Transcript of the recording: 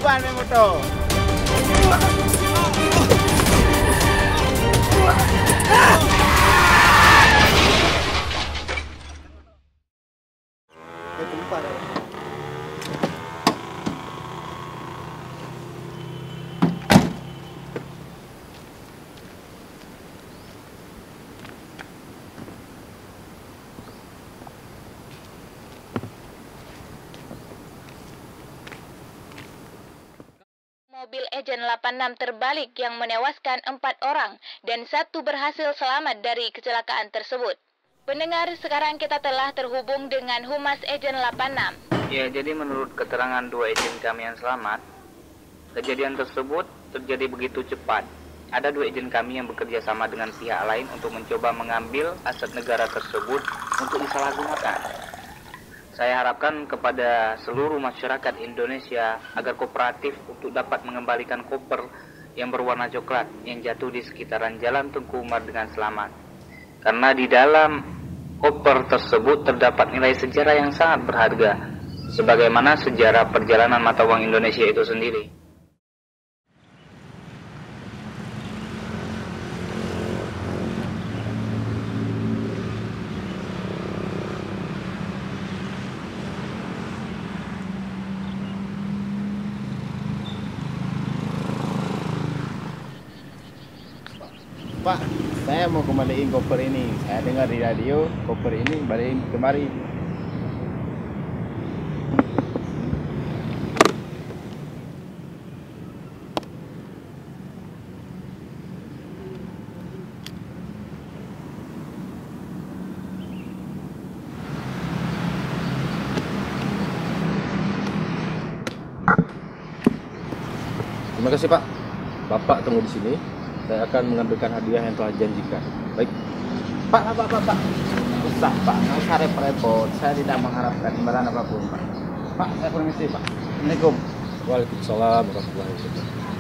Kiban me motor. Mobil Agent 86 terbalik yang menewaskan 4 orang dan 1 berhasil selamat dari kecelakaan tersebut. Pendengar, sekarang kita telah terhubung dengan Humas Agent 86. Ya, jadi menurut keterangan 2 agen kami yang selamat, kejadian tersebut terjadi begitu cepat. Ada 2 agen kami yang bekerja sama dengan pihak lain untuk mencoba mengambil aset negara tersebut untuk disalahgunakan. Saya harapkan kepada seluruh masyarakat Indonesia agar kooperatif untuk dapat mengembalikan koper yang berwarna coklat yang jatuh di sekitaran Jalan Tengku Umar dengan selamat. Karena di dalam koper tersebut terdapat nilai sejarah yang sangat berharga, sebagaimana sejarah perjalanan mata uang Indonesia itu sendiri. Pak, saya mau kembaliin koper ini. Saya dengar di radio koper ini balikin kemari. Terima kasih Pak. Bapak tunggu di sini. Saya akan mengambilkan hadiah yang telah dijanjikan. Baik. Pak. Usah Pak, nggak usah repot-repot. Saya tidak mengharapkan imbalan apapun Pak. Pak, saya permisi Pak. Assalamualaikum. Waalaikumsalam warahmatullahi wabarakatuh.